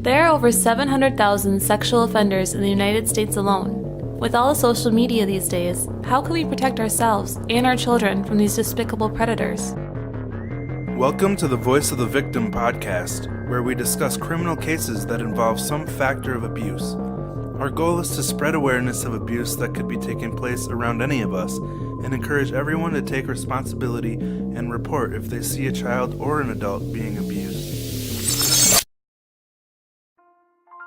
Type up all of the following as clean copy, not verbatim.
There are over 700,000 sexual offenders in the United States alone. With all the social media these days, how can we protect ourselves and our children from these despicable predators? Welcome to the Voice of the Victim podcast, where we discuss criminal cases that involve some factor of abuse. Our goal is to spread awareness of abuse that could be taking place around any of us and encourage everyone to take responsibility and report if they see a child or an adult being abused.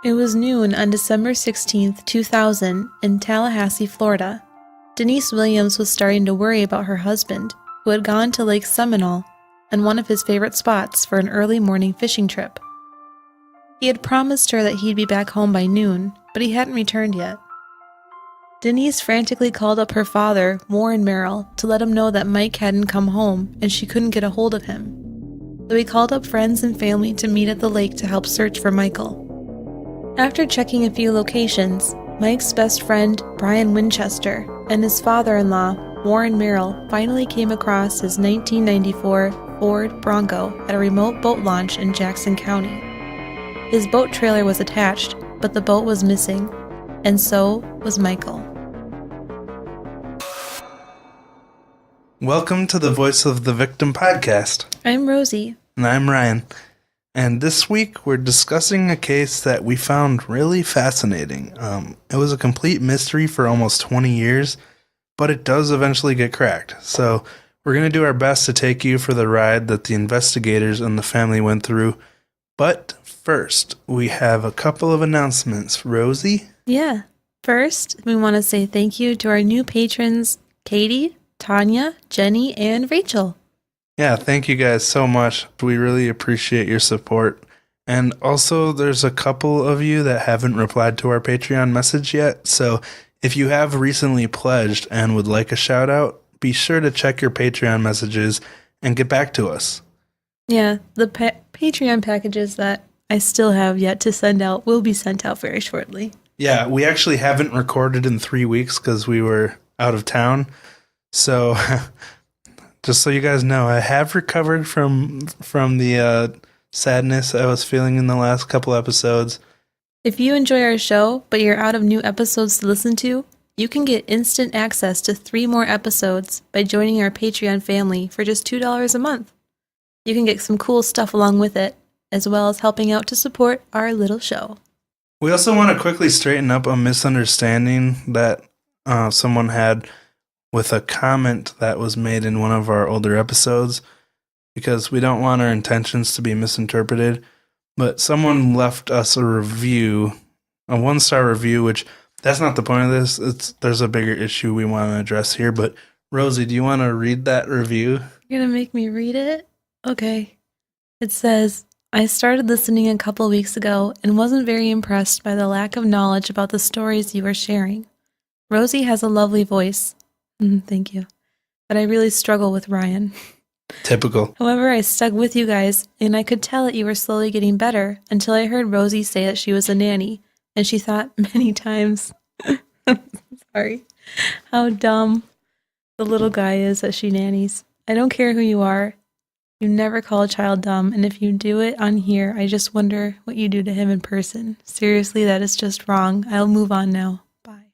It was noon on December 16, 2000, in Tallahassee, Florida. Denise Williams was starting to worry about her husband, who had gone to Lake Seminole and one of his favorite spots for an early morning fishing trip. He had promised her that he'd be back home by noon, but he hadn't returned yet. Denise frantically called up her father, Warren Merrill, to let him know that Mike hadn't come home and she couldn't get a hold of him. So he called up friends and family to meet at the lake to help search for Michael. After checking a few locations, Mike's best friend, Brian Winchester, and his father-in-law, Warren Merrill, finally came across his 1994 Ford Bronco at a remote boat launch in Jackson County. His boat trailer was attached, but the boat was missing, and so was Michael. Welcome to the Voice of the Victim podcast. I'm Rosie. And I'm Ryan. And this week we're discussing a case that we found really fascinating. It was a complete mystery for almost 20 years, but it does eventually get cracked. So we're going to do our best to take you for the ride that the investigators and the family went through. But first, we have a couple of announcements. Rosie? Yeah. First, we want to say thank you to our new patrons, Katie, Tanya, Jenny, and Rachel. Yeah, thank you guys so much. We really appreciate your support. And also, there's a couple of you that haven't replied to our Patreon message yet. So if you have recently pledged and would like a shout out, be sure to check your Patreon messages and get back to us. Yeah, the Patreon packages that I still have yet to send out will be sent out very shortly. Yeah, we actually haven't recorded in 3 weeks because we were out of town. So just so you guys know, I have recovered from the sadness I was feeling in the last couple episodes. If you enjoy our show, but you're out of new episodes to listen to, you can get instant access to 3 more episodes by joining our Patreon family for just $2 a month. You can get some cool stuff along with it, as well as helping out to support our little show. We also want to quickly straighten up a misunderstanding that someone had with a comment that was made in one of our older episodes, because we don't want our intentions to be misinterpreted. But someone left us a review, a 1-star review, which that's not the point of this. There's a bigger issue we want to address here. But Rosie, do you want to read that review? You're going to make me read it? Okay. It says, I started listening a couple weeks ago and wasn't very impressed by the lack of knowledge about the stories you are sharing. Rosie has a lovely voice. Thank you. But I really struggle with Ryan. Typical. However, I stuck with you guys, and I could tell that you were slowly getting better until I heard Rosie say that she was a nanny, and she thought many times, sorry, how dumb the little guy is that she nannies. I don't care who you are. You never call a child dumb, and if you do it on here, I just wonder what you do to him in person. Seriously, that is just wrong. I'll move on now. Bye.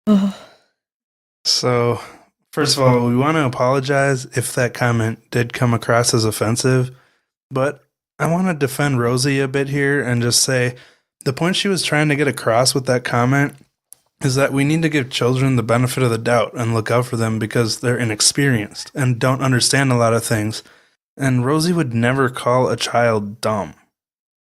Oh. So, first of all, we want to apologize if that comment did come across as offensive, but I want to defend Rosie a bit here and just say the point she was trying to get across with that comment is that we need to give children the benefit of the doubt and look out for them because they're inexperienced and don't understand a lot of things. And Rosie would never call a child dumb.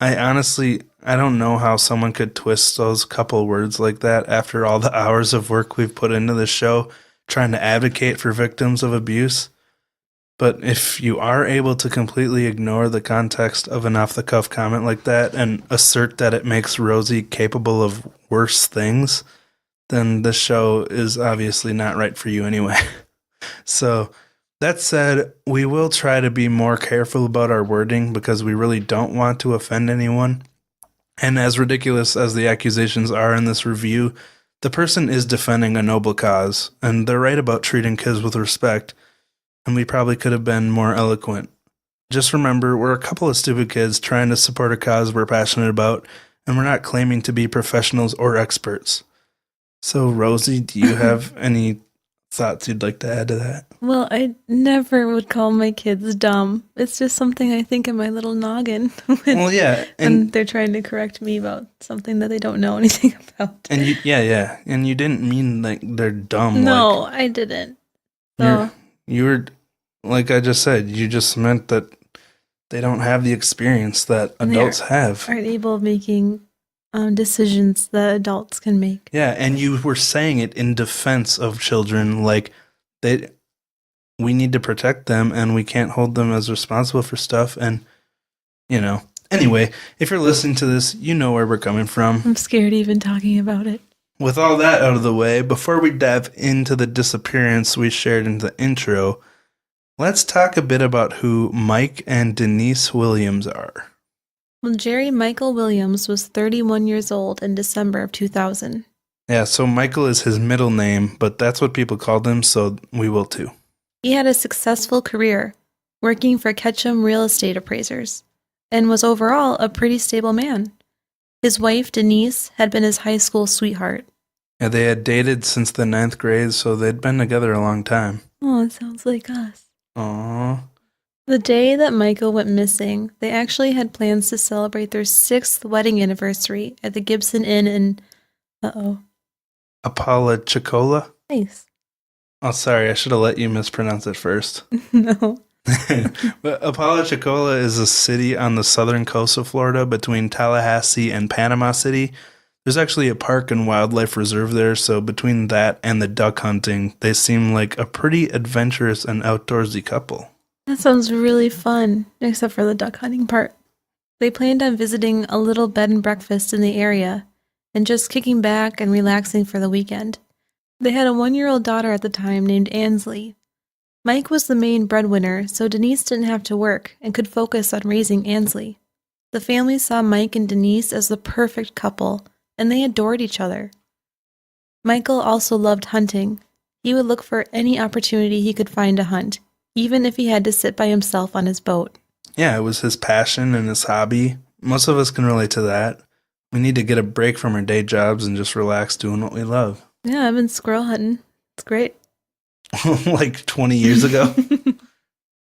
I don't know how someone could twist those couple words like that after all the hours of work we've put into this show trying to advocate for victims of abuse. But if you are able to completely ignore the context of an off-the-cuff comment like that and assert that it makes Rosie capable of worse things, then this show is obviously not right for you anyway. So, that said, we will try to be more careful about our wording because we really don't want to offend anyone. And as ridiculous as the accusations are in this review, the person is defending a noble cause, and they're right about treating kids with respect, and we probably could have been more eloquent. Just remember, we're a couple of stupid kids trying to support a cause we're passionate about, and we're not claiming to be professionals or experts. So, Rosie, do you have any thoughts you'd like to add to that? Well, I never would call my kids dumb. It's just something I think in my little noggin Well, yeah, and they're trying to correct me about something that they don't know anything about. and yeah, and you didn't mean like they're dumb. No, Like I didn't. So, you were, like I just said, you just meant that they don't have the experience that And they adults have. aren't able of making decisions that adults can make. Yeah, and you were saying it in defense of children, like we need to protect them, and we can't hold them as responsible for stuff. And anyway, if you're listening to this, you know where we're coming from. I'm scared even talking about it. With all that out of the way, before we dive into the disappearance we shared in the intro, let's talk a bit about who Mike and Denise Williams are. Well, Jerry Michael Williams was 31 years old in December of 2000. Yeah, so Michael is his middle name, but that's what people called him, so we will too. He had a successful career, working for Ketchum real estate appraisers, and was overall a pretty stable man. His wife, Denise, had been his high school sweetheart. Yeah, they had dated since the 9th grade, so they'd been together a long time. Oh, it sounds like us. Aww. The day that Michael went missing, they actually had plans to celebrate their 6th wedding anniversary at the Gibson Inn in... Apalachicola? Nice. Oh, sorry, I should have let you mispronounce it first. No. But Apalachicola is a city on the southern coast of Florida between Tallahassee and Panama City. There's actually a park and wildlife reserve there, so between that and the duck hunting, they seem like a pretty adventurous and outdoorsy couple. That sounds really fun, except for the duck hunting part. They planned on visiting a little bed and breakfast in the area and just kicking back and relaxing for the weekend. They had a 1-year-old daughter at the time named Ansley. Mike was the main breadwinner, so Denise didn't have to work and could focus on raising Ansley. The family saw Mike and Denise as the perfect couple, and they adored each other. Michael also loved hunting. He would look for any opportunity he could find to hunt, even if he had to sit by himself on his boat. Yeah, it was his passion and his hobby. Most of us can relate to that. We need to get a break from our day jobs and just relax doing what we love. Yeah, I've been squirrel hunting. It's great. Like 20 years ago?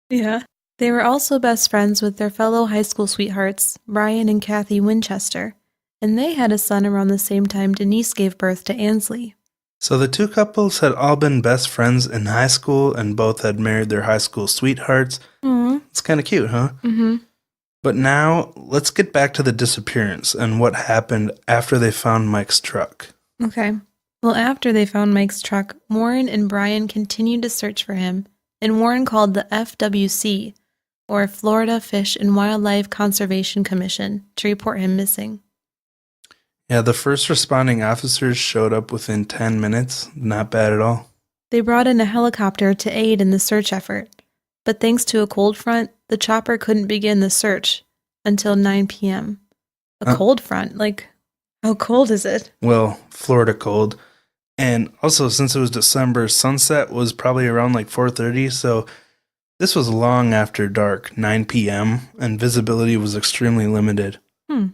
Yeah. They were also best friends with their fellow high school sweethearts, Brian and Kathy Winchester, and they had a son around the same time Denise gave birth to Ansley. So the two couples had all been best friends in high school and both had married their high school sweethearts. Aww. It's kind of cute, huh? Mm-hmm. But now, let's get back to the disappearance and what happened after they found Mike's truck. Okay. Well, after they found Mike's truck, Warren and Brian continued to search for him, and Warren called the FWC, or Florida Fish and Wildlife Conservation Commission, to report him missing. Yeah, the first responding officers showed up within 10 minutes. Not bad at all. They brought in a helicopter to aid in the search effort, but thanks to a cold front, the chopper couldn't begin the search until 9 p.m. A cold front? Like, how cold is it? Well, Florida cold. And also, since it was December, sunset was probably around like 4:30, so this was long after dark, 9 p.m., and visibility was extremely limited. The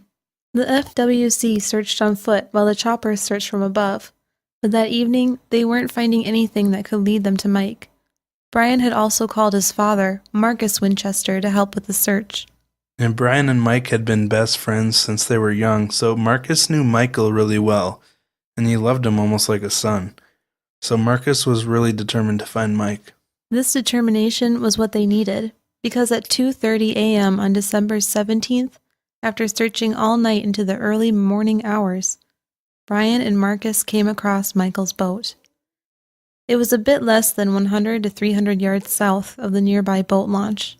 FWC searched on foot while the chopper searched from above, but that evening, they weren't finding anything that could lead them to Mike. Brian had also called his father, Marcus Winchester, to help with the search. And Brian and Mike had been best friends since they were young, so Marcus knew Michael really well, and he loved him almost like a son. So Marcus was really determined to find Mike. This determination was what they needed, because at 2:30 a.m. on December 17th, after searching all night into the early morning hours, Brian and Marcus came across Michael's boat. It was a bit less than 100 to 300 yards south of the nearby boat launch.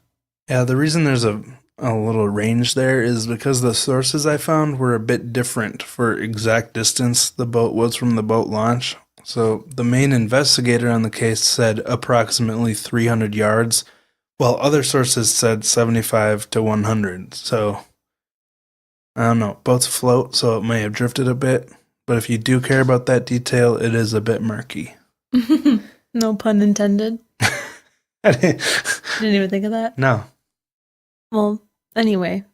Yeah, the reason there's a little range there is because the sources I found were a bit different for exact distance the boat was from the boat launch. So the main investigator on the case said approximately 300 yards, while other sources said 75 to 100. So, I don't know, boats float, so it may have drifted a bit, but if you do care about that detail, it is a bit murky. No pun intended. I didn't Didn't even think of that. No. Well, anyway,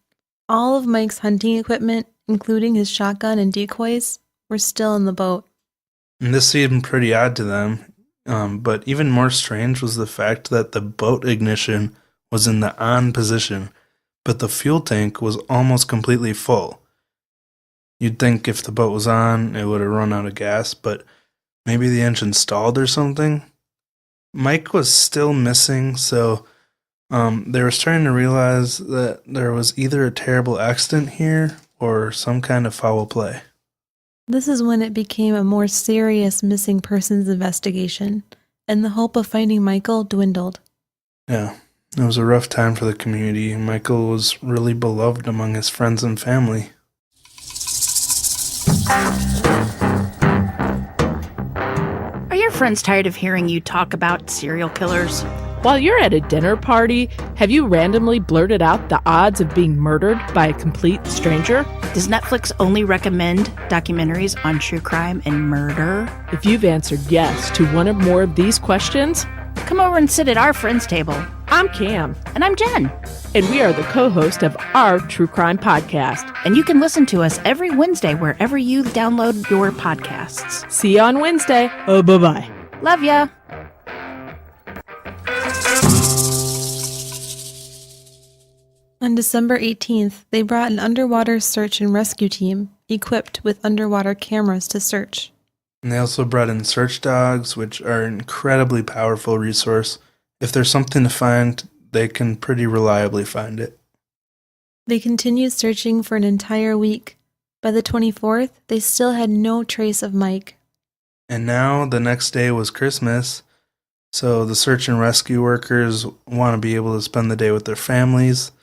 all of Mike's hunting equipment, including his shotgun and decoys, were still in the boat. And this seemed pretty odd to them, but even more strange was the fact that the boat ignition was in the on position, but the fuel tank was almost completely full. You'd think if the boat was on, it would have run out of gas, but maybe the engine stalled or something. Mike was still missing, so they were starting to realize that there was either a terrible accident here or some kind of foul play. This is when it became a more serious missing persons investigation, and the hope of finding Michael dwindled. Yeah, it was a rough time for the community. Michael was really beloved among his friends and family. Are your friends tired of hearing you talk about serial killers? While you're at a dinner party, have you randomly blurted out the odds of being murdered by a complete stranger? Does Netflix only recommend documentaries on true crime and murder? If you've answered yes to one or more of these questions, Come over and sit at our friends' table. I'm Cam, And I'm Jen. and we are the co-host of our true crime podcast. And you can listen to us every Wednesday wherever you download your podcasts. See you on Wednesday. Oh, bye-bye. Love ya. On December 18th, they brought an underwater search and rescue team equipped with underwater cameras to search. And they also brought in search dogs, which are an incredibly powerful resource. If there's something to find, they can pretty reliably find it. They continued searching for an entire week. By the 24th, they still had no trace of Mike. And now the next day was Christmas, so the search and rescue workers want to be able to spend the day with their families.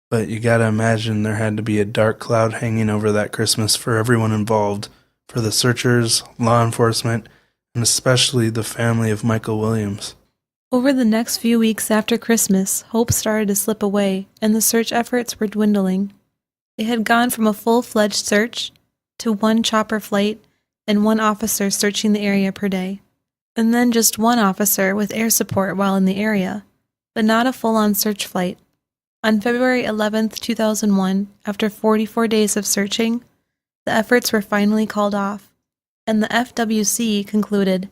But you gotta imagine there had to be a dark cloud hanging over that Christmas for everyone involved, for the searchers, law enforcement, and especially the family of Michael Williams. Over the next few weeks after Christmas, hope started to slip away, and the search efforts were dwindling. It had gone from a full-fledged search to one chopper flight and one officer searching the area per day, and then just one officer with air support while in the area, but not a full-on search flight. On February 11th, 2001, after 44 days of searching, the efforts were finally called off, and the FWC concluded,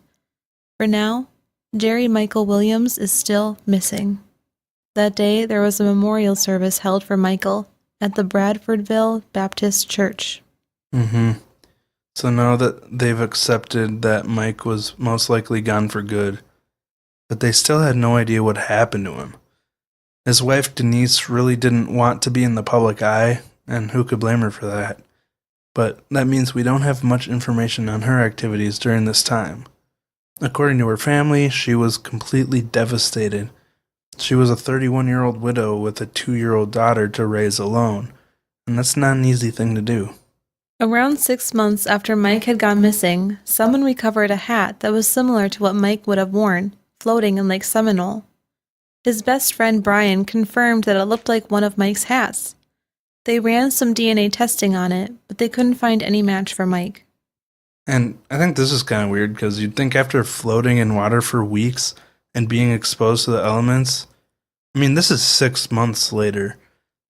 "For now, Jerry Michael Williams is still missing." That day, there was a memorial service held for Michael at the Bradfordville Baptist Church. So now that they've accepted that Mike was most likely gone for good, but they still had no idea what happened to him. His wife Denise really didn't want to be in the public eye, and who could blame her for that? But that means we don't have much information on her activities during this time. According to her family, she was completely devastated. She was a 31-year-old widow with a 2-year-old daughter to raise alone, and that's not an easy thing to do. Around 6 months after Mike had gone missing, someone recovered a hat that was similar to what Mike would have worn, floating in Lake Seminole. His best friend Brian confirmed that it looked like one of Mike's hats. They ran some DNA testing on it, but they couldn't find any match for Mike. And I think this is kind of weird because you'd think after floating in water for weeks and being exposed to the elements, I mean, this is 6 months later.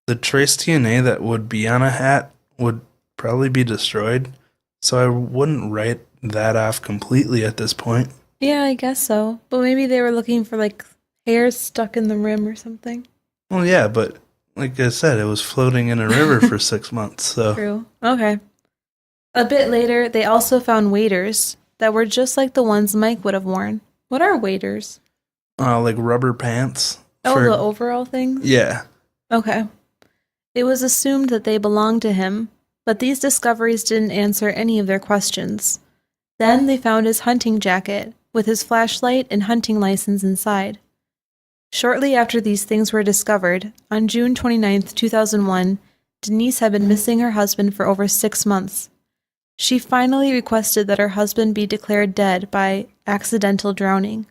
The trace DNA that would be on a hat would probably be destroyed, so I wouldn't write that off completely at this point. Yeah, I guess so. But maybe they were looking for, hairs stuck in the rim or something. Well, yeah, but like I said, it was floating in a river for 6 months, so... True. Okay. A bit later, they also found waders that were just like the ones Mike would have worn. What are waders? Like rubber pants. Oh, the overall things? Yeah. Okay. It was assumed that they belonged to him, but these discoveries didn't answer any of their questions. Then they found his hunting jacket, with his flashlight and hunting license inside. Shortly after these things were discovered, on June 29th, 2001, Denise had been missing her husband for over 6 months. She finally requested that her husband be declared dead by accidental drowning.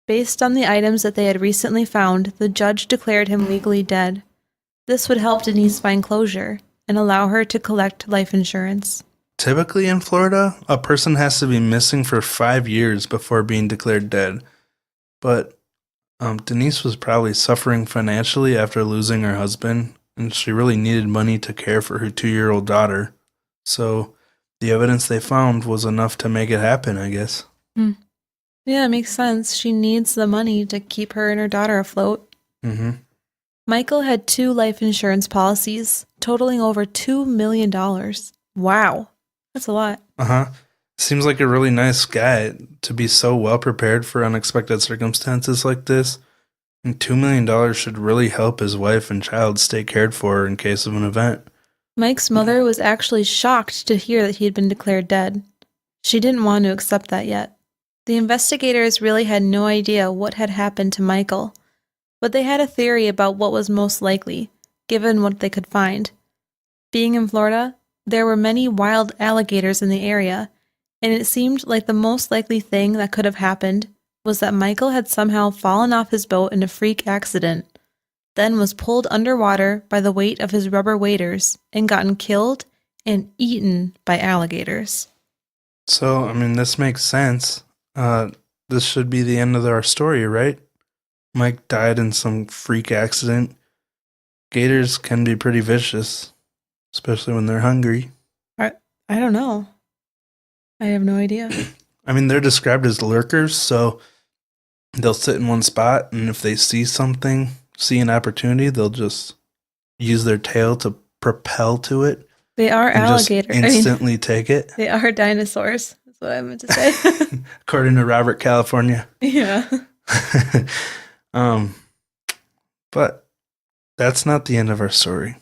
Based on the items that they had recently found, the judge declared him legally dead. This would help Denise find closure and allow her to collect life insurance. Typically in Florida, a person has to be missing for 5 years before being declared dead. But Denise was probably suffering financially after losing her husband, and she really needed money to care for her 2-year-old daughter. So the evidence they found was enough to make it happen, I guess. Yeah, it makes sense. She needs the money to keep her and her daughter afloat. Mm-hmm. Michael had 2 life insurance policies, totaling over $2 million. Wow, that's a lot. Uh-huh. Seems like a really nice guy to be so well prepared for unexpected circumstances like this. And $2 million should really help his wife and child stay cared for in case of an event. Mike's mother was actually shocked to hear that he had been declared dead. She didn't want to accept that yet. The investigators really had no idea what had happened to Michael, but they had a theory about what was most likely, given what they could find. Being in Florida, there were many wild alligators in the area, and it seemed like the most likely thing that could have happened was that Michael had somehow fallen off his boat in a freak accident, then was pulled underwater by the weight of his rubber waders and gotten killed and eaten by alligators. So, I mean, this makes sense. This should be the end of our story, right? Mike died in some freak accident. Gators can be pretty vicious, especially when they're hungry. I don't know. I have no idea. I mean, they're described as lurkers, so they'll sit in one spot, and if they see an opportunity, they'll just use their tail to propel to it. They are and alligators. Just instantly take it. They are dinosaurs. That's what I meant to say. According to Robert California. Yeah. But that's not the end of our story.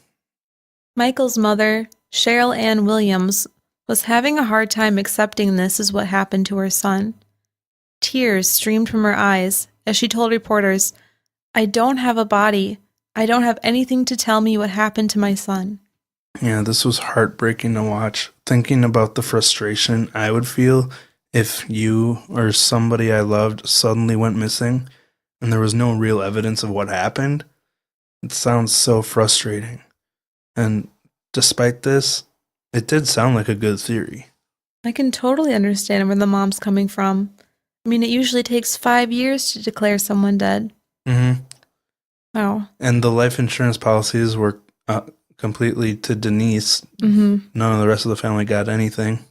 Michael's mother, Cheryl Ann Williams, was having a hard time accepting this as what happened to her son. Tears streamed from her eyes as she told reporters, "I don't have a body. I don't have anything to tell me what happened to my son." Yeah, this was heartbreaking to watch. Thinking about the frustration I would feel if you or somebody I loved suddenly went missing and there was no real evidence of what happened. It sounds so frustrating. And despite this, it did sound like a good theory. I can totally understand where the mom's coming from. I mean, it usually takes 5 years to declare someone dead. Mm-hmm. Wow. And the life insurance policies were completely to Denise. Mm-hmm. None of the rest of the family got anything.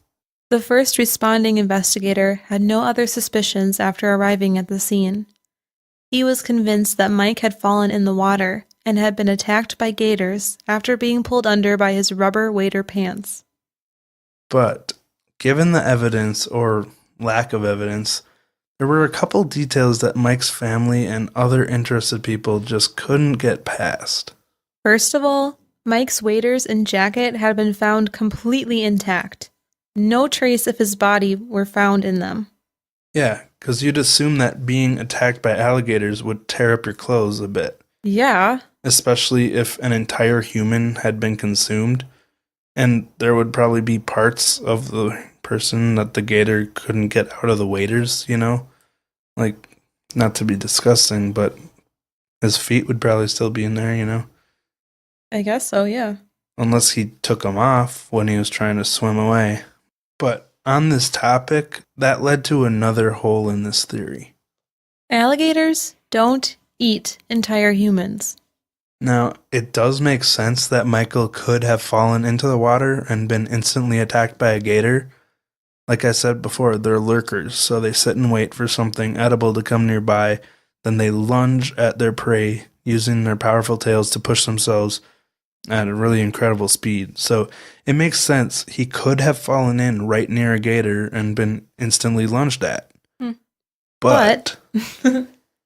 The first responding investigator had no other suspicions after arriving at the scene. He was convinced that Mike had fallen in the water and had been attacked by gators after being pulled under by his rubber wader pants. But given the evidence, or lack of evidence, there were a couple details that Mike's family and other interested people just couldn't get past. First of all, Mike's waders and jacket had been found completely intact. No trace of his body were found in them. Yeah, because you'd assume that being attacked by alligators would tear up your clothes a bit. Yeah. Especially if an entire human had been consumed. And there would probably be parts of the person that the gator couldn't get out of the waders, you know? Like, not to be disgusting, but his feet would probably still be in there, you know? I guess so, yeah. Unless he took them off when he was trying to swim away. But on this topic, that led to another hole in this theory. Alligators don't eat entire humans. Now, it does make sense that Michael could have fallen into the water and been instantly attacked by a gator. Like I said before, they're lurkers, so they sit and wait for something edible to come nearby, then they lunge at their prey, using their powerful tails to push themselves at a really incredible speed. So it makes sense he could have fallen in right near a gator and been instantly lunged at. But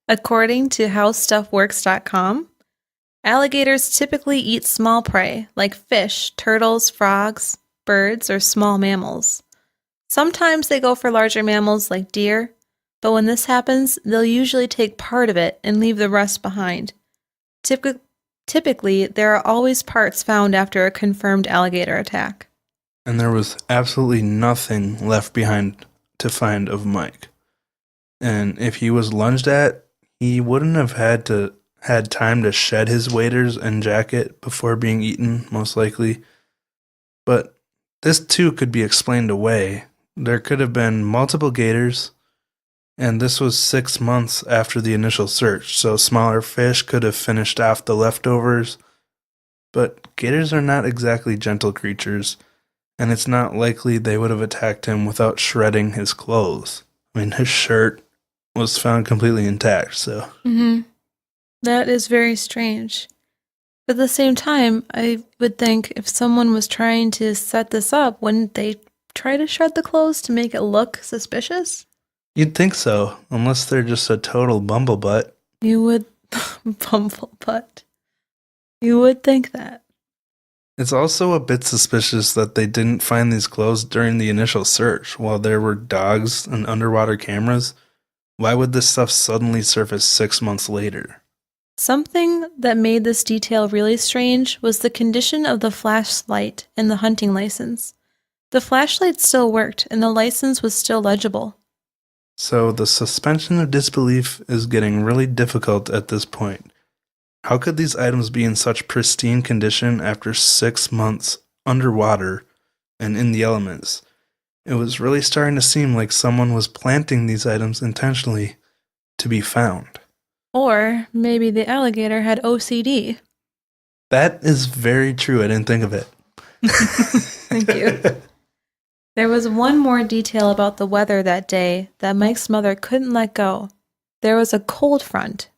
according to howstuffworks.com, alligators typically eat small prey like fish, turtles, frogs, birds, or small mammals. Sometimes they go for larger mammals like deer, but when this happens, they'll usually take part of it and leave the rest behind. Typically, there are always parts found after a confirmed alligator attack. And there was absolutely nothing left behind to find of Mike. And if he was lunged at, he wouldn't have had time to shed his waders and jacket before being eaten, most likely. But this too could be explained away. There could have been multiple gators. And this was 6 months after the initial search, so smaller fish could have finished off the leftovers. But gators are not exactly gentle creatures, and it's not likely they would have attacked him without shredding his clothes. I mean, his shirt was found completely intact, so. That is very strange. But at the same time, I would think if someone was trying to set this up, wouldn't they try to shred the clothes to make it look suspicious? You'd think so, unless they're just a total bumblebutt. You would bumblebutt. You would think that. It's also a bit suspicious that they didn't find these clothes during the initial search while there were dogs and underwater cameras. Why would this stuff suddenly surface 6 months later? Something that made this detail really strange was the condition of the flashlight in the hunting license. The flashlight still worked, and the license was still legible. So the suspension of disbelief is getting really difficult at this point. How could these items be in such pristine condition after 6 months underwater and in the elements? It was really starting to seem like someone was planting these items intentionally to be found. Or maybe the alligator had OCD. That is very true. I didn't think of it. Thank you. There was one more detail about the weather that day that Mike's mother couldn't let go. There was a cold front.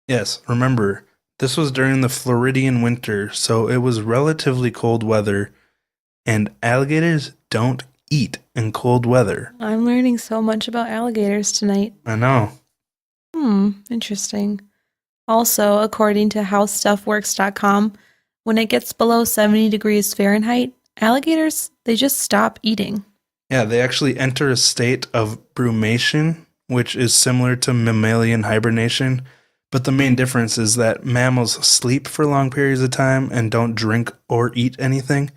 Yes, remember, this was during the Floridian winter, so it was relatively cold weather, and alligators don't eat in cold weather. I'm learning so much about alligators tonight. I know. Interesting. Also, according to howstuffworks.com, when it gets below 70 degrees Fahrenheit, alligators, they just stop eating. Yeah, they actually enter a state of brumation, which is similar to mammalian hibernation, but the main difference is that mammals sleep for long periods of time and don't drink or eat anything,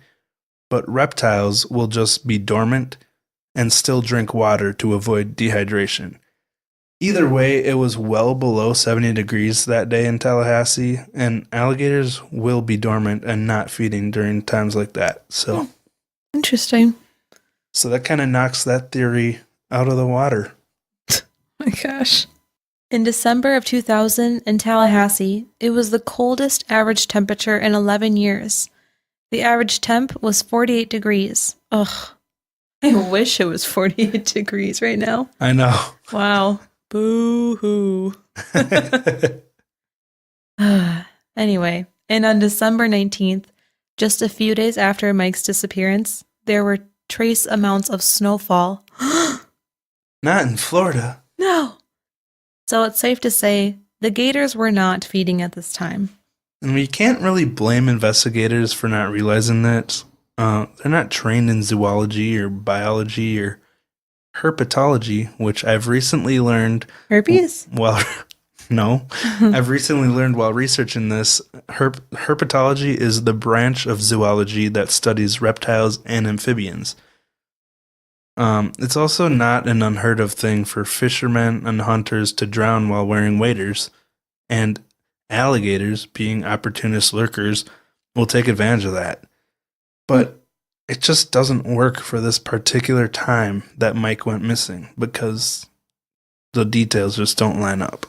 but reptiles will just be dormant and still drink water to avoid dehydration. Either way, it was well below 70 degrees that day in Tallahassee, and alligators will be dormant and not feeding during times like that. So Interesting. So that kind of knocks that theory out of the water. My gosh. In December of 2000 in Tallahassee, it was the coldest average temperature in 11 years. The average temp was 48 degrees. Ugh. I wish it was 48 degrees right now. I know. Wow. Boo-hoo. Anyway, and on December 19th, just a few days after Mike's disappearance, there were trace amounts of snowfall. Not in Florida. No. So it's safe to say the gators were not feeding at this time. And we can't really blame investigators for not realizing that. They're not trained in zoology or biology or herpetology, which I've recently learned. Herpes? Well, no. I've recently learned while researching this, herpetology is the branch of zoology that studies reptiles and amphibians. It's also not an unheard of thing for fishermen and hunters to drown while wearing waders, and alligators, being opportunist lurkers, will take advantage of that. But it just doesn't work for this particular time that Mike went missing because the details just don't line up.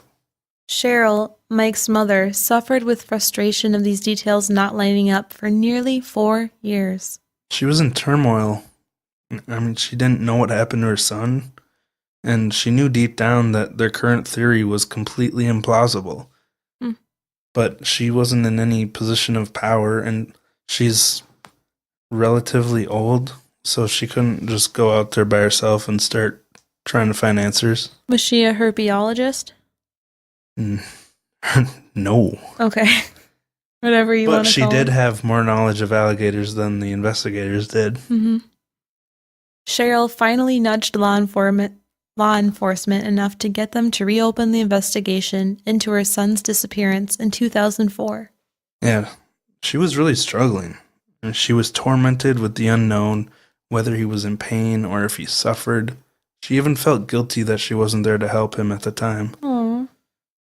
Cheryl, Mike's mother, suffered with frustration of these details not lining up for nearly 4 years. She was in turmoil. I mean, she didn't know what happened to her son, and she knew deep down that their current theory was completely implausible. But she wasn't in any position of power, and she's relatively old, so she couldn't just go out there by herself and start trying to find answers. Was she a herpetologist? No. Okay. Whatever you want But to she call did it. have more knowledge of alligators than the investigators did. Cheryl finally nudged law enforcement enough to get them to reopen the investigation into her son's disappearance in 2004. Yeah, she was really struggling. And she was tormented with the unknown, whether he was in pain or if he suffered. She even felt guilty that she wasn't there to help him at the time. Aww.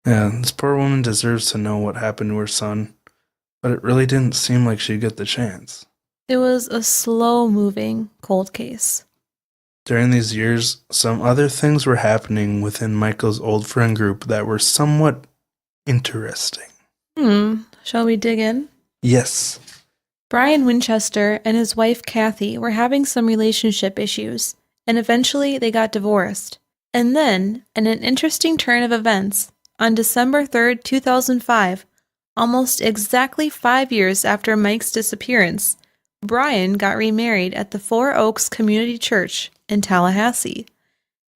Yeah, this poor woman deserves to know what happened to her son, but it really didn't seem like she'd get the chance. It was a slow-moving cold case. During these years, some other things were happening within Michael's old friend group that were somewhat interesting. Shall we dig in? Yes. Brian Winchester and his wife Kathy were having some relationship issues, and eventually they got divorced. And then, in an interesting turn of events, on December 3rd, 2005, almost exactly 5 years after Mike's disappearance, Brian got remarried at the Four Oaks Community Church in Tallahassee.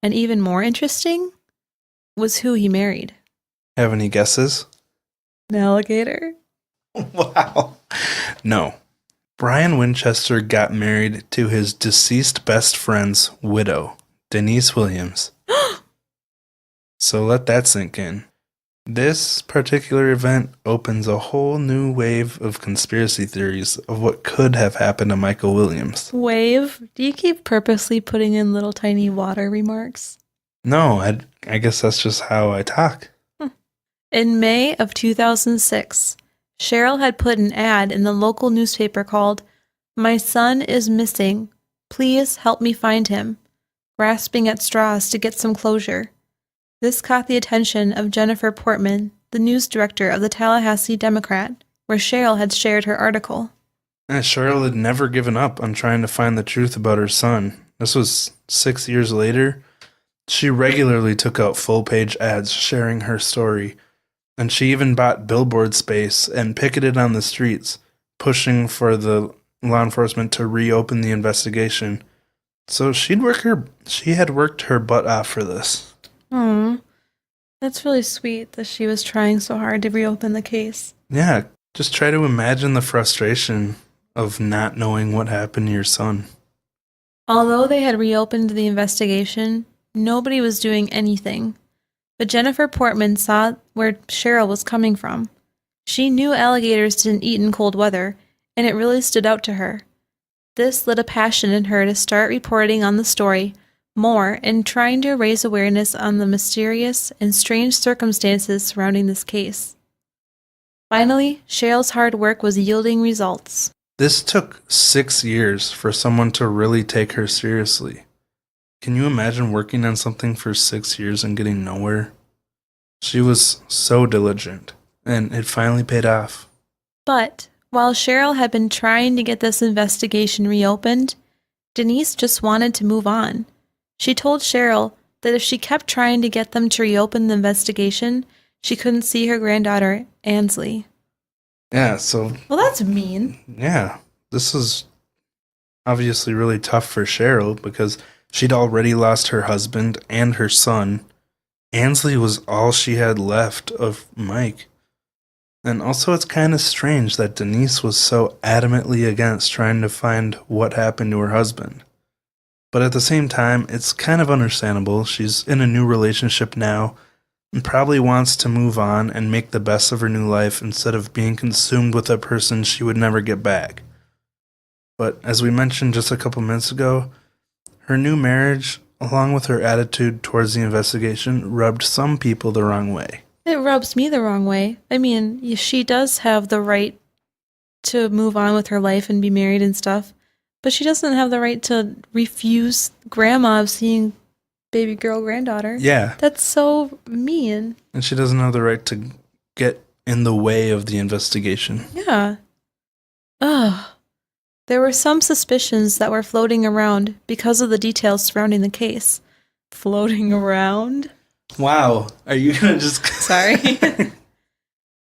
And even more interesting was who he married. Have any guesses? An alligator? Wow. No. Brian Winchester got married to his deceased best friend's widow, Denise Williams. So let that sink in. This particular event opens a whole new wave of conspiracy theories of what could have happened to Michael Williams. Wave? Do you keep purposely putting in little tiny water remarks? No, I guess that's just how I talk. In May of 2006, Cheryl had put an ad in the local newspaper called, "My son is missing. Please help me find him," grasping at straws to get some closure. This caught the attention of Jennifer Portman, the news director of the Tallahassee Democrat, where Cheryl had shared her article. Cheryl had never given up on trying to find the truth about her son. This was 6 years later. She regularly took out full-page ads sharing her story, and she even bought billboard space and picketed on the streets, pushing for the law enforcement to reopen the investigation. So she had worked her butt off for this. That's really sweet that she was trying so hard to reopen the case. Yeah, just try to imagine the frustration of not knowing what happened to your son. Although they had reopened the investigation, nobody was doing anything. But Jennifer Portman saw where Cheryl was coming from. She knew alligators didn't eat in cold weather, and it really stood out to her. This lit a passion in her to start reporting on the story more and trying to raise awareness on the mysterious and strange circumstances surrounding this case. Finally, Cheryl's hard work was yielding results. This took 6 years for someone to really take her seriously. Can you imagine working on something for 6 years and getting nowhere? She was so diligent, and it finally paid off. But while Cheryl had been trying to get this investigation reopened, Denise just wanted to move on. She told Cheryl that if she kept trying to get them to reopen the investigation, she couldn't see her granddaughter, Ansley. Yeah, so... Well, that's mean. Yeah, this was obviously really tough for Cheryl because she'd already lost her husband and her son. Ansley was all she had left of Mike. And also it's kind of strange that Denise was so adamantly against trying to find what happened to her husband. But at the same time, it's kind of understandable. She's in a new relationship now and probably wants to move on and make the best of her new life instead of being consumed with a person she would never get back. But as we mentioned just a couple minutes ago, her new marriage, along with her attitude towards the investigation, rubbed some people the wrong way. It rubs me the wrong way. I mean, she does have the right to move on with her life and be married and stuff, but she doesn't have the right to refuse grandma of seeing baby girl granddaughter. Yeah. That's so mean. And she doesn't have the right to get in the way of the investigation. Yeah. Ugh. There were some suspicions that were floating around because of the details surrounding the case. Floating around? Wow. Are you going to just... Sorry.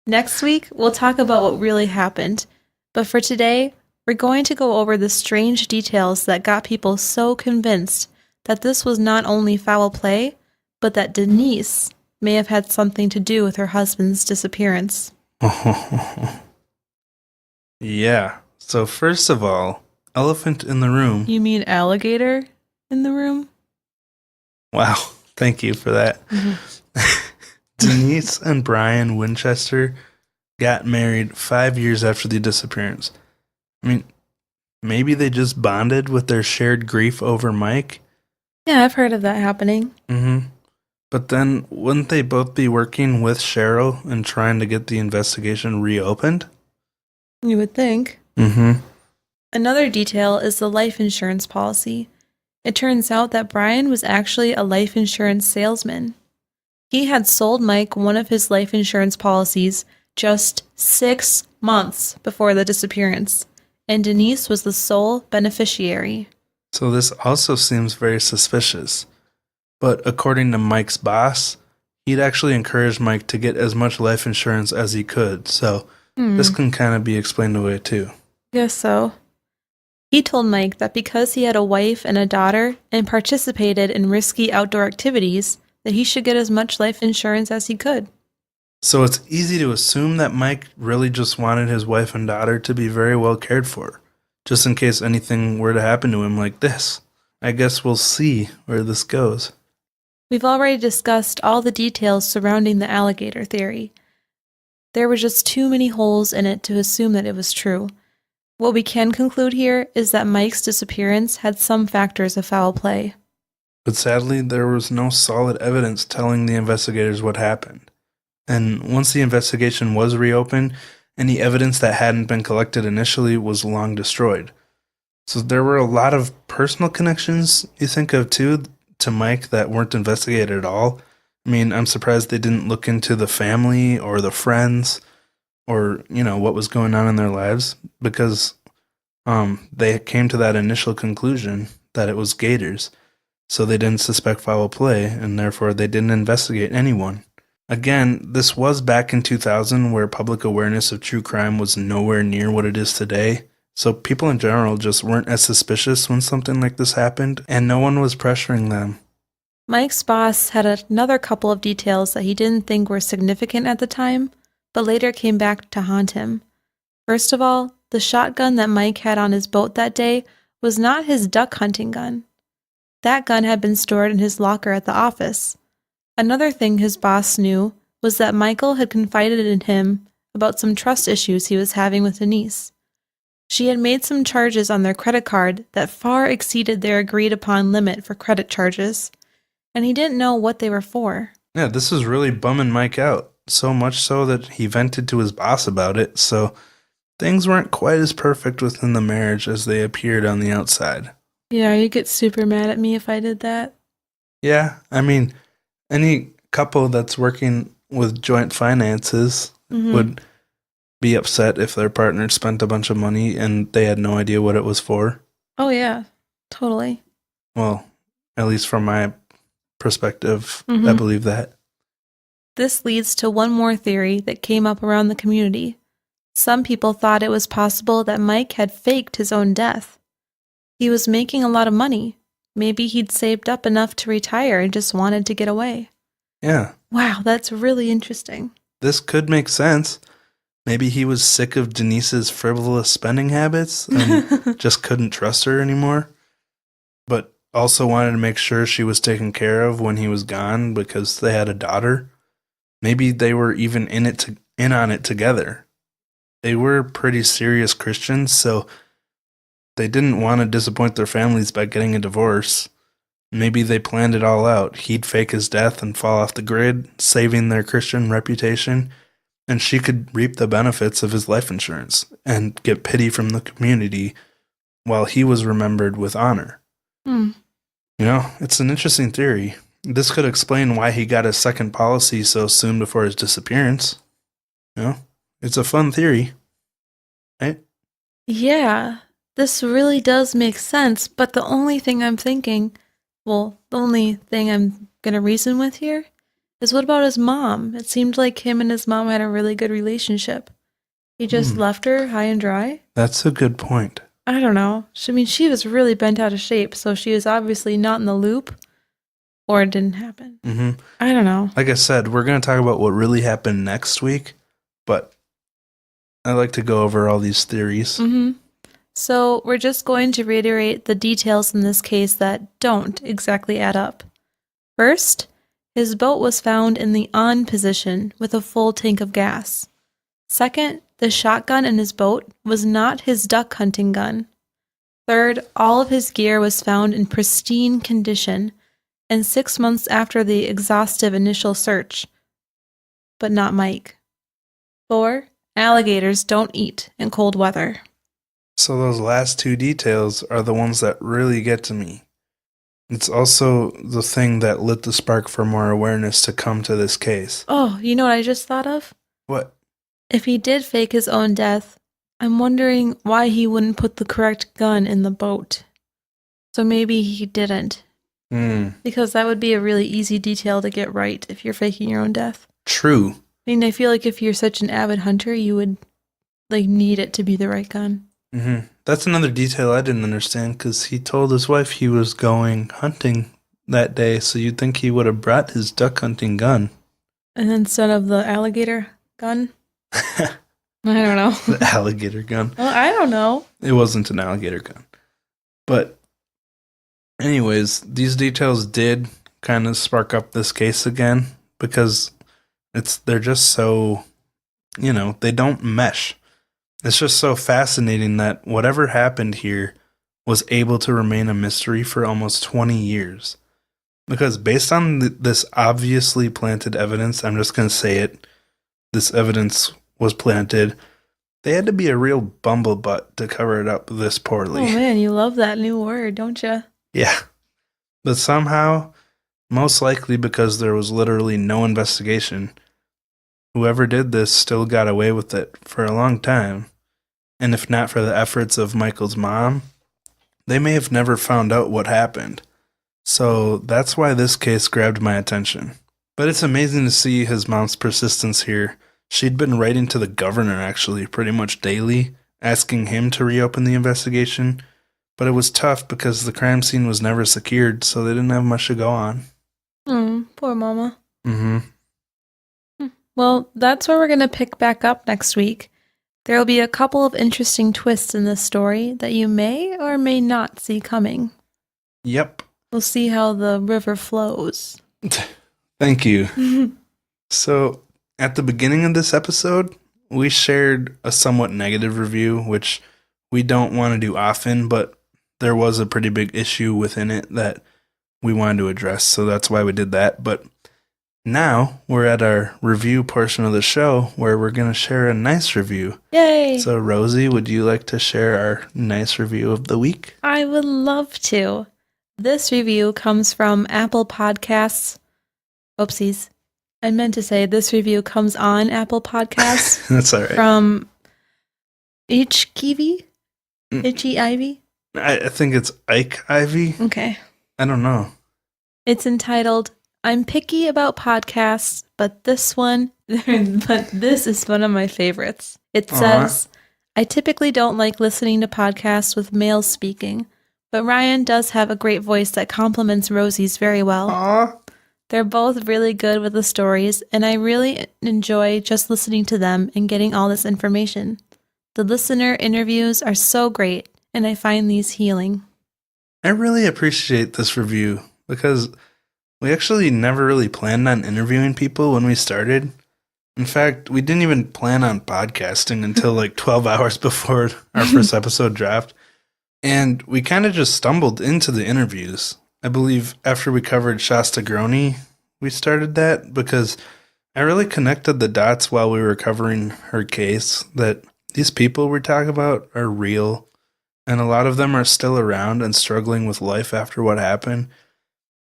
Next week, we'll talk about what really happened. But for today, we're going to go over the strange details that got people so convinced that this was not only foul play, but that Denise may have had something to do with her husband's disappearance. Yeah. So first of all, elephant in the room. You mean alligator in the room? Wow. Thank you for that. Denise and Brian Winchester got married 5 years after the disappearance. I mean, maybe they just bonded with their shared grief over Mike. Yeah, I've heard of that happening. But then, wouldn't they both be working with Cheryl and trying to get the investigation reopened? You would think. Another detail is the life insurance policy. It turns out that Brian was actually a life insurance salesman. He had sold Mike one of his life insurance policies just 6 months before the disappearance, and Denise was the sole beneficiary. So this also seems very suspicious. But according to Mike's boss, he'd actually encouraged Mike to get as much life insurance as he could, so this can kind of be explained away too. Guess so. He told Mike that because he had a wife and a daughter and participated in risky outdoor activities, that he should get as much life insurance as he could. So it's easy to assume that Mike really just wanted his wife and daughter to be very well cared for, just in case anything were to happen to him like this. I guess we'll see where this goes. We've already discussed all the details surrounding the alligator theory. There were just too many holes in it to assume that it was true. What we can conclude here is that Mike's disappearance had some factors of foul play. But sadly, there was no solid evidence telling the investigators what happened. And once the investigation was reopened, any evidence that hadn't been collected initially was long destroyed. So there were a lot of personal connections, you think of too, to Mike that weren't investigated at all. I mean, I'm surprised they didn't look into the family or the friends or, what was going on in their lives, because they came to that initial conclusion that it was gators. So they didn't suspect foul play, and therefore they didn't investigate anyone. Again, this was back in 2000 where public awareness of true crime was nowhere near what it is today. So people in general just weren't as suspicious when something like this happened, and no one was pressuring them. Mike's boss had another couple of details that he didn't think were significant at the time, but later came back to haunt him. First of all, the shotgun that Mike had on his boat that day was not his duck hunting gun. That gun had been stored in his locker at the office. Another thing his boss knew was that Michael had confided in him about some trust issues he was having with Denise. She had made some charges on their credit card that far exceeded their agreed-upon limit for credit charges, and he didn't know what they were for. Yeah, this was really bumming Mike out, so much so that he vented to his boss about it, so things weren't quite as perfect within the marriage as they appeared on the outside. Yeah, you get super mad at me if I did that. Yeah, I mean, any couple that's working with joint finances would be upset if their partner spent a bunch of money and they had no idea what it was for. Oh yeah, totally. Well, at least from my perspective, I believe that. This leads to one more theory that came up around the community. Some people thought it was possible that Mike had faked his own death. He was making a lot of money. Maybe he'd saved up enough to retire and just wanted to get away. Yeah. Wow, that's really interesting. This could make sense. Maybe he was sick of Denise's frivolous spending habits and just couldn't trust her anymore, but also wanted to make sure she was taken care of when he was gone because they had a daughter. Maybe they were even in on it together. They were pretty serious Christians, so they didn't want to disappoint their families by getting a divorce. Maybe they planned it all out. He'd fake his death and fall off the grid, saving their Christian reputation, and she could reap the benefits of his life insurance and get pity from the community while he was remembered with honor. It's an interesting theory. This could explain why he got his second policy so soon before his disappearance. It's a fun theory, right? Yeah, this really does make sense, but the only thing I'm thinking, the only thing I'm going to reason with here is what about his mom? It seemed like him and his mom had a really good relationship. He just left her high and dry? That's a good point. I don't know. She was really bent out of shape, so she was obviously not in the loop, or it didn't happen. I don't know. Like I said, we're going to talk about what really happened next week, but I like to go over all these theories. So we're just going to reiterate the details in this case that don't exactly add up. First, his boat was found in the on position with a full tank of gas. Second, the shotgun in his boat was not his duck hunting gun. Third, all of his gear was found in pristine condition, and 6 months after the exhaustive initial search, but not Mike. 4, alligators don't eat in cold weather. So those last two details are the ones that really get to me. It's also the thing that lit the spark for more awareness to come to this case. Oh, you know what I just thought of? What? If he did fake his own death, I'm wondering why he wouldn't put the correct gun in the boat. So maybe he didn't. Because that would be a really easy detail to get right if you're faking your own death. True. I mean, I feel like if you're such an avid hunter, you would need it to be the right gun. Mm-hmm. That's another detail I didn't understand because he told his wife he was going hunting that day, so you'd think he would have brought his duck hunting gun. And instead of the alligator gun? I don't know. The alligator gun. Well, I don't know. It wasn't an alligator gun. But anyways, these details did kind of spark up this case again because they're just so, they don't mesh. It's just so fascinating that whatever happened here was able to remain a mystery for almost 20 years. Because based on this obviously planted evidence, I'm just going to say it, this evidence was planted, they had to be a real bumblebutt to cover it up this poorly. Oh man, you love that new word, don't you? Yeah. But somehow, most likely because there was literally no investigation, whoever did this still got away with it for a long time. And if not for the efforts of Michael's mom, they may have never found out what happened. So that's why this case grabbed my attention. But it's amazing to see his mom's persistence here. She'd been writing to the governor actually pretty much daily, asking him to reopen the investigation. But it was tough because the crime scene was never secured, so they didn't have much to go on. Poor mama. Mm-hmm. Well, that's where we're going to pick back up next week. There will be a couple of interesting twists in this story that you may or may not see coming. Yep. We'll see how the river flows. Thank you. So, at the beginning of this episode, we shared a somewhat negative review, which we don't want to do often, but there was a pretty big issue within it that we wanted to address, so that's why we did that. But now we're at our review portion of the show where we're going to share a nice review. Yay! So, Rosie, would you like to share our nice review of the week? I would love to. This review comes from Apple Podcasts. Oopsies. I meant to say this review comes on Apple Podcasts. That's all right. From Itchy Ivy? I think it's Ike Ivy. Okay. I don't know. It's entitled, I'm picky about podcasts, but this is one of my favorites. It says, I typically don't like listening to podcasts with males speaking, but Ryan does have a great voice that complements Rosie's very well. Aww. They're both really good with the stories, and I really enjoy just listening to them and getting all this information. The listener interviews are so great, and I find these healing. I really appreciate this review because we actually never really planned on interviewing people when we started. In fact, we didn't even plan on podcasting until like 12 hours before our first episode dropped. And we kind of just stumbled into the interviews. I believe after we covered Shasta Groney, we started that because I really connected the dots while we were covering her case that these people we're talking about are real. And a lot of them are still around and struggling with life after what happened.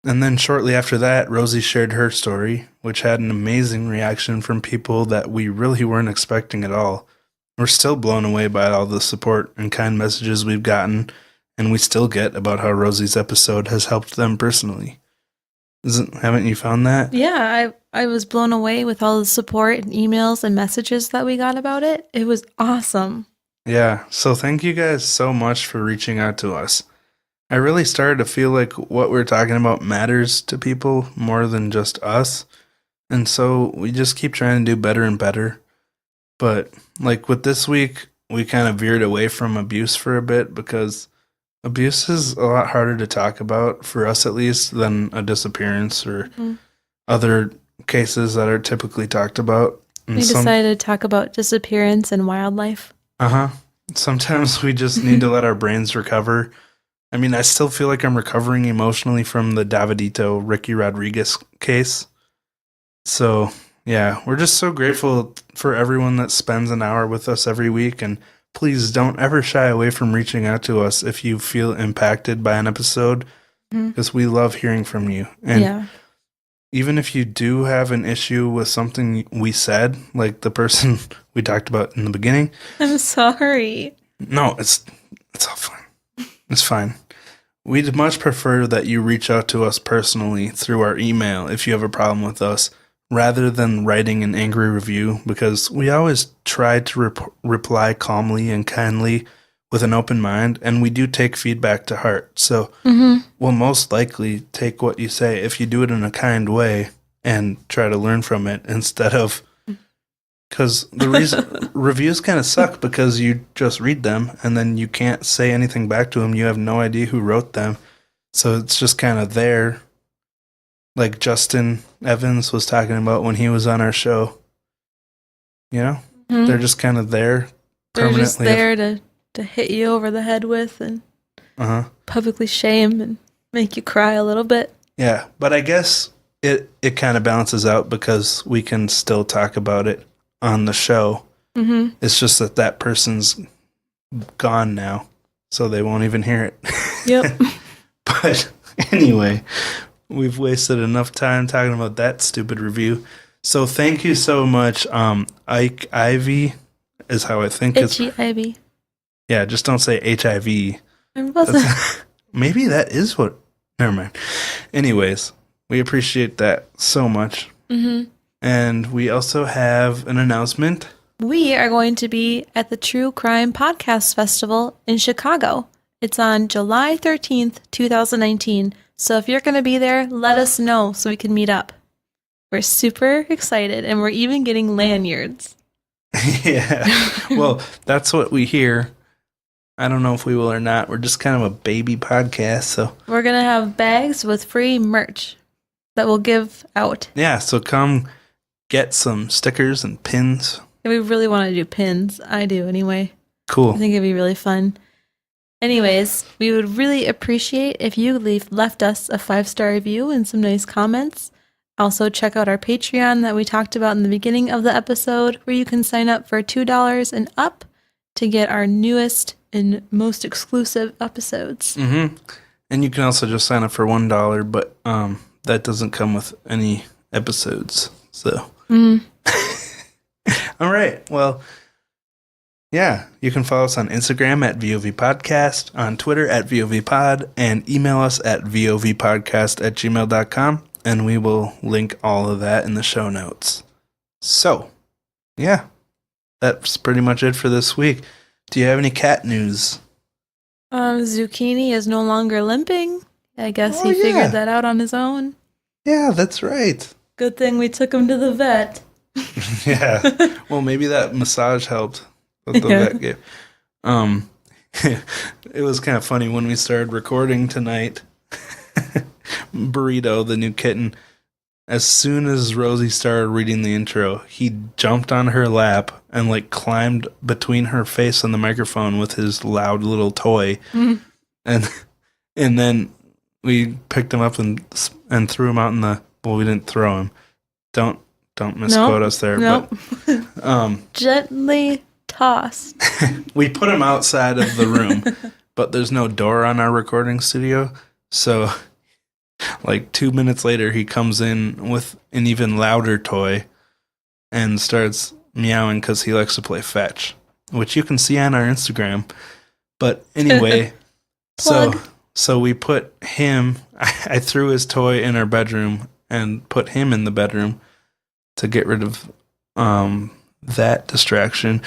And then shortly after that, Rosie shared her story, which had an amazing reaction from people that we really weren't expecting at all. We're still blown away by all the support and kind messages we've gotten, and we still get about how Rosie's episode has helped them personally. Haven't you found that? Yeah, I was blown away with all the support and emails and messages that we got about it. It was awesome. Yeah, so thank you guys so much for reaching out to us. I really started to feel like what we're talking about matters to people more than just us. And so we just keep trying to do better and better. But like with this week, we kind of veered away from abuse for a bit because abuse is a lot harder to talk about, for us at least, than a disappearance or other cases that are typically talked about. And we decided to talk about disappearance and wildlife. Sometimes we just need to let our brains recover. I mean, I still feel like I'm recovering emotionally from the Davidito Ricky Rodriguez case. So, yeah, we're just so grateful for everyone that spends an hour with us every week. And please don't ever shy away from reaching out to us if you feel impacted by an episode. because we love hearing from you. And Yeah. even if you do have an issue with something we said, like the person we talked about in the beginning, I'm sorry. no, it's all fine. It's fine. We'd much prefer that you reach out to us personally through our email if you have a problem with us, rather than writing an angry review, because we always try to reply calmly and kindly with an open mind, and we do take feedback to heart. So we'll most likely take what you say if you do it in a kind way and try to learn from it, instead of, because the reason reviews kind of suck because you just read them and then you can't say anything back to them. You have no idea who wrote them. So it's just kind of there. Like Justin Evans was talking about when he was on our show. You know? They're just kind of there. They're just there to hit you over the head with and publicly shame and make you cry a little bit. Yeah, but I guess it kind of balances out because we can still talk about it on the show. It's just that person's gone now, so they won't even hear it. Yep. But anyway, we've wasted enough time talking about that stupid review. So thank you so much. Ike Ivy is how I think it's. H-E-I-V. Yeah, just don't say HIV. It wasn't. Maybe that is what. Never mind. Anyways, we appreciate that so much. And we also have an announcement. We are going to be at the True Crime Podcast Festival in Chicago. It's on July 13th, 2019. So if you're going to be there, let us know so we can meet up. We're super excited, and we're even getting lanyards. Yeah. Well, that's what we hear. I don't know if we will or not. We're just kind of a baby podcast, so We're going to have bags with free merch that we'll give out. yeah, so come get some stickers and pins. We really want to do pins. I do anyway. Cool. I think it'd be really fun. Anyways, we would really appreciate if you left us a 5-star review and some nice comments. Also, check out our Patreon that we talked about in the beginning of the episode, where you can sign up for $2 and up to get our newest and most exclusive episodes. And you can also just sign up for $1, but that doesn't come with any episodes. So, all right. Well, yeah, you can follow us on Instagram at VOV Podcast, on Twitter at VOV Pod, and email us at vovpodcast@gmail.com, and we will link all of that in the show notes. So, yeah, that's pretty much it for this week. Do you have any cat news? Zucchini is no longer limping. I guess he figured that out on his own. Yeah, that's right. Good thing we took him to the vet. Yeah. Well, maybe that massage helped. That the vet gave. It was kind of funny when we started recording tonight. Burrito, the new kitten, as soon as Rosie started reading the intro, he jumped on her lap and like climbed between her face and the microphone with his loud little toy. And then we picked him up and threw him out in the. Well, we didn't throw him. Don't misquote us there. Nope. But Gently tossed. we put him outside of the room, but there's no door on our recording studio. So, like 2 minutes later, he comes in with an even louder toy and starts meowing because he likes to play fetch, which you can see on our Instagram. But anyway, so we put him. I threw his toy in our bedroom and put him in the bedroom to get rid of that distraction.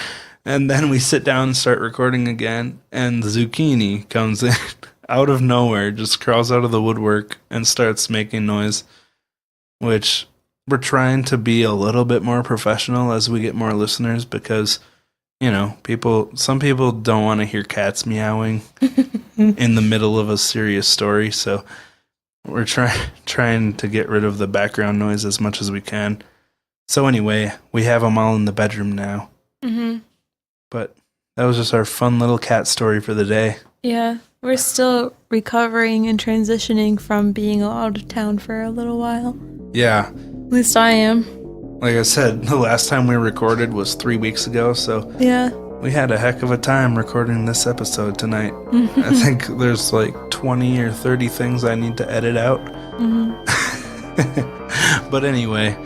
And then we sit down and start recording again, and Zucchini comes in out of nowhere, just crawls out of the woodwork and starts making noise, which we're trying to be a little bit more professional as we get more listeners, because, you know, some people don't want to hear cats meowing in the middle of a serious story, so we're trying to get rid of the background noise as much as we can. So anyway, we have them all in the bedroom now. But that was just our fun little cat story for the day. Yeah, we're still recovering and transitioning from being out of town for a little while. Yeah. At least I am. Like I said, the last time we recorded was 3 weeks ago, so yeah, we had a heck of a time recording this episode tonight. I think there's like 20 or 30 things I need to edit out. But anyway,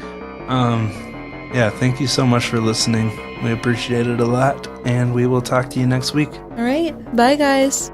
yeah, thank you so much for listening. We appreciate it a lot, and we will talk to you next week. All right. Bye, guys.